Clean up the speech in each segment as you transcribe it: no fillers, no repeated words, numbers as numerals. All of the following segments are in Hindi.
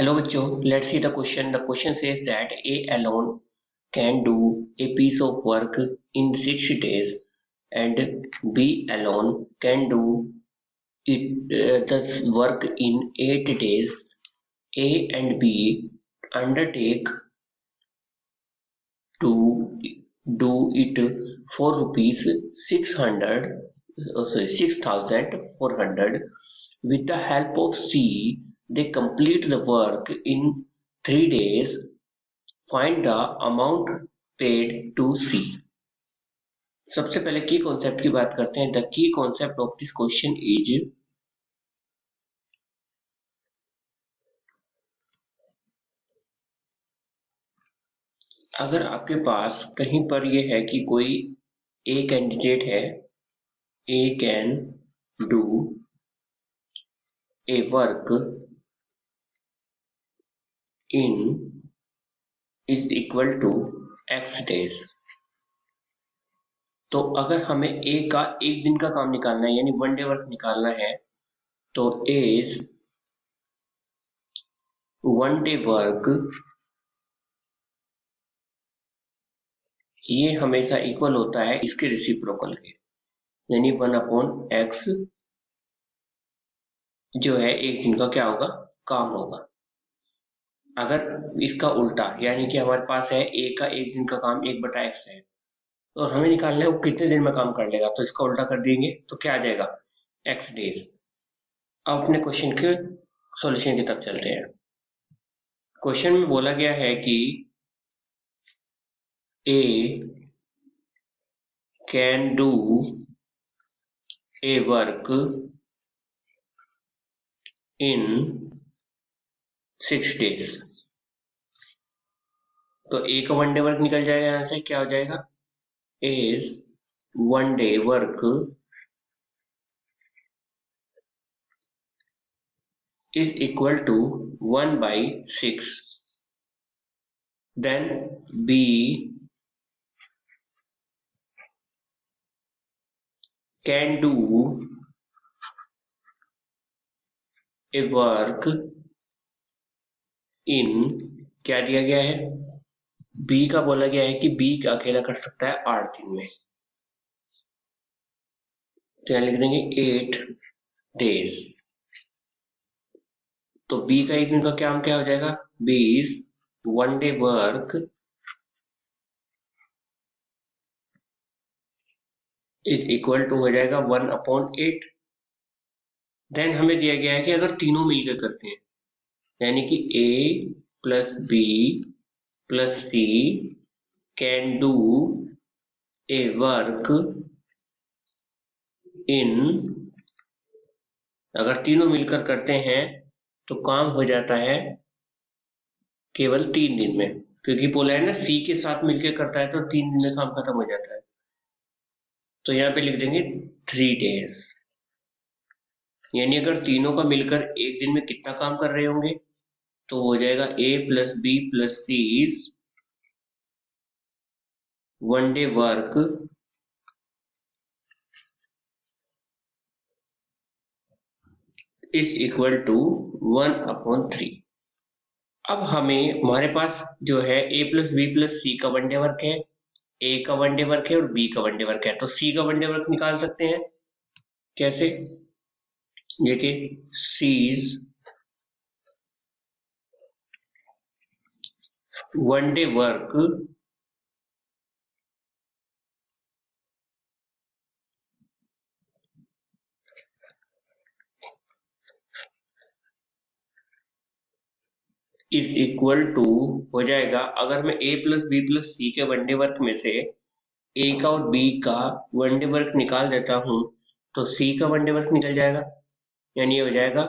Hello bachcho, let's see the question. The question says that A alone can do a piece of work in 6 days and B alone can do this work in 8 days. A and B undertake to do it for rupees 6,400. With the help of C, they complete the work in 3 days. Find the amount paid to C. सबसे पहले की कॉन्सेप्ट की बात करते हैं. The key concept of this question is अगर आपके पास कहीं पर यह है कि कोई ए कैंडिडेट है, A can do a work in is equal to X days. तो अगर हमें ए का एक दिन का काम निकालना है यानी 1 डे वर्क निकालना है तो इज 1 डे वर्क ये हमेशा इक्वल होता है इसके रेसिप्रोकल के, यानी 1/x जो है एक दिन का क्या होगा, काम होगा. अगर इसका उल्टा यानी कि हमारे पास है ए का एक दिन का काम 1/x है और हमें निकालना है वो कितने दिन में काम कर लेगा, तो इसका उल्टा कर देंगे तो क्या आ जाएगा, x डेज. अब अपने क्वेश्चन के सॉल्यूशन की तरफ चलते हैं. क्वेश्चन में बोला गया है कि A can do a work in 6 days. तो ए का 1 डे वर्क निकल जाएगा, यहां से क्या हो जाएगा, is 1 day work is equal to 1/6. Then B can do a work in, क्या दिया गया है, B का बोला गया है कि B अकेला कर सकता है 8 दिन में, तो यहाँ लिख देंगे 8 days. तो B का एक दिन का काम क्या हो जाएगा, B is 1 day work is equal to हो जाएगा 1/8. देन हमें दिया गया है कि अगर तीनों मिलकर करते हैं यानी कि A plus B plus C can do a work इन, अगर तीनों मिलकर करते हैं तो काम हो जाता है केवल 3 दिन में, क्योंकि बोला है ना C के साथ मिलकर करता है तो 3 दिन में काम खत्म हो जाता है. तो यहाँ पे लिख देंगे 3 days. यानी अगर तीनों का मिलकर एक दिन में कितना काम कर रहे होंगे तो हो जाएगा A plus B plus C is 1 day work is equal to 1/3. अब हमारे पास जो है A plus B plus C का 1 डे वर्क है, A का 1 डे वर्क है और B का 1 डे वर्क है, तो C का 1 डे वर्क निकाल सकते हैं. कैसे, देखिए C is 1 day work is equal to हो जाएगा, अगर मैं A plus B plus C के 1 डे वर्क में से A का और B का 1 डे वर्क निकाल देता हूं तो C का 1 डे वर्क निकल जाएगा, यानी ये हो जाएगा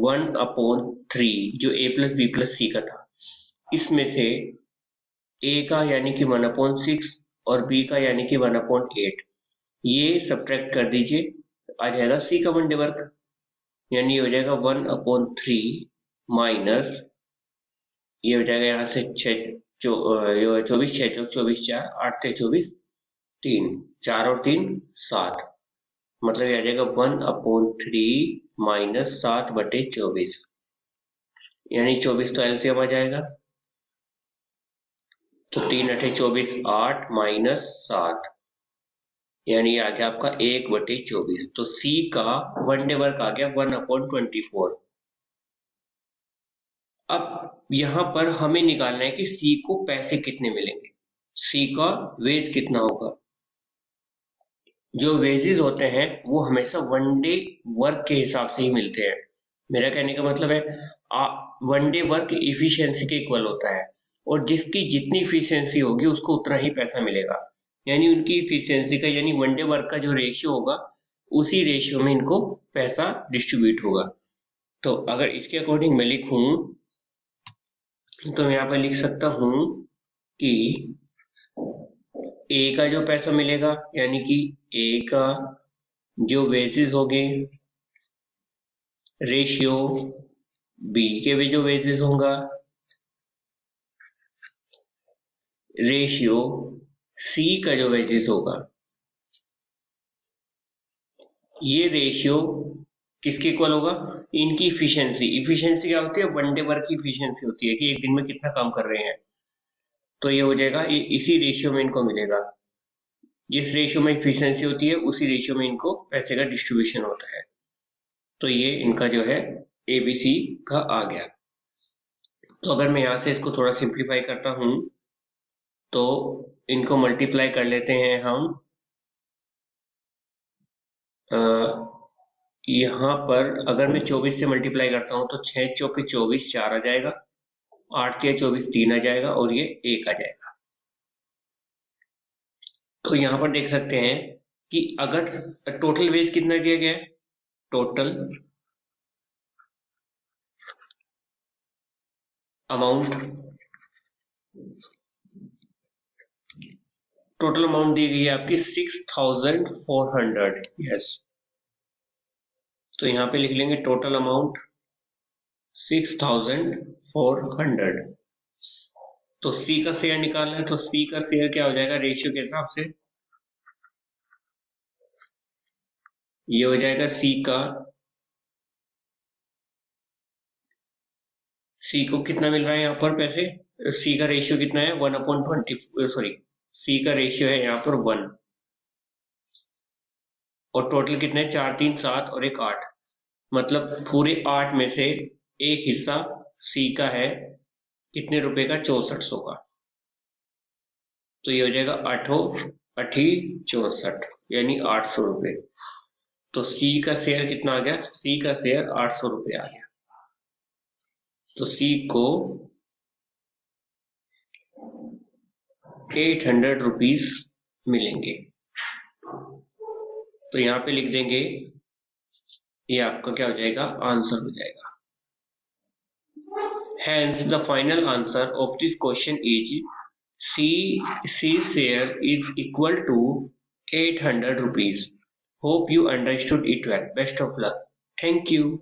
1/3 जो A plus B plus C का था. इसमें से A का यानी कि 1/6 और B का यानी कि 1/8 ये सब्ट्रैक्ट कर दीजिए, आ जाएगा C का 1 डे वर्क, यानी ये हो जाएगा 1/3 माइनस ये हो जाएगा यहाँ से 24 6 चौक 24 4 8 से 24 3 4 और 3 7, मतलब ये आ जाएगा 1/3 माइनस 7/24. यानी 24 तो एलसीएम आ जाएगा। तो 3 × 8 = 24, 8 - 7, यानी आ गया आपका 1/24। तो सी का वन डे वर्क आ गया 1/24। अब यहाँ पर हमें निकालना है कि सी को पैसे कितने मिलेंगे, सी का वेज कितना होगा। जो वेजेस होते हैं वो हमेशा वन डे वर्क के हिसाब से ही मिलते हैं। मेरा कहने का मतलब है वन डे वर्क इफिशियंसी के इक्वल होता है, और जिसकी जितनी इफिशियंसी होगी उसको उतना ही पैसा मिलेगा। यानी उनकी इफिशियंसी का, यानी वन डे वर्क का जो रेशियो होगा उसी रेशियो में इनको पैसा डिस्ट्रीब्यूट होगा। तो अगर इसके अकॉर्डिंग मैं लिखूं तो यहाँ पर लिख सकता हूं कि ए का जो पैसा मिलेगा, यानी कि ए का जो वेजेस हो गए रेशियो बी के भी जो वेजेस होगा रेशियो सी का जो वेजेस होगा, ये रेशियो किसके इक्वल होगा, इनकी इफिशियंसी। इफिशियंसी क्या होती है, वन डे वर्क की इफिशियंसी होती है कि एक दिन में कितना काम कर रहे हैं। तो ये हो जाएगा, ये इसी रेशियो में इनको मिलेगा। जिस रेशियो में इफिशियंसी होती है उसी रेशियो में इनको पैसे का डिस्ट्रीब्यूशन होता है। तो ये इनका जो है एबीसी का आ गया। तो अगर मैं यहाँ से इसको थोड़ा सिंप्लीफाई करता हूँ तो इनको मल्टीप्लाई कर लेते हैं हम। यहाँ पर अगर मैं 24 से मल्टीप्लाई करता हूँ तो 6 चौके 24, 4 आ जाएगा, 8 या 24, 3 आ जाएगा, और ये 1 आ जाएगा। तो यहाँ पर देख सकते हैं कि अगर टोटल वेज कितना दिया गया है, टोटल अमाउंट दी गई है आपकी 6400। यस, तो यहाँ पे लिख लेंगे टोटल अमाउंट 6400। तो सी का शेयर निकालना है, तो सी का शेयर क्या हो जाएगा रेशियो के हिसाब से, ये हो जाएगा सी को कितना मिल रहा है यहाँ पर पैसे, सी का रेशियो कितना है 1/20, सॉरी सी का रेशियो है यहाँ पर 1, और टोटल कितने 4, 3, 7 और एक 8, मतलब पूरे 8 में से एक हिस्सा सी का है कितने रुपए का, 6400 का। तो ये हो जाएगा 8 8 64, यानी 800 रुपये। तो सी का शेयर कितना आ गया, सी का शेयर 800 रुपये आ गया। तो सी को 800 रुपीज मिलेंगे। तो यहाँ पे लिख देंगे, ये आपका क्या हो जाएगा, आंसर हो जाएगा। Hence, the final answer of this question is C share is equal to 800 rupees. Hope you understood it well. Best of luck. Thank you.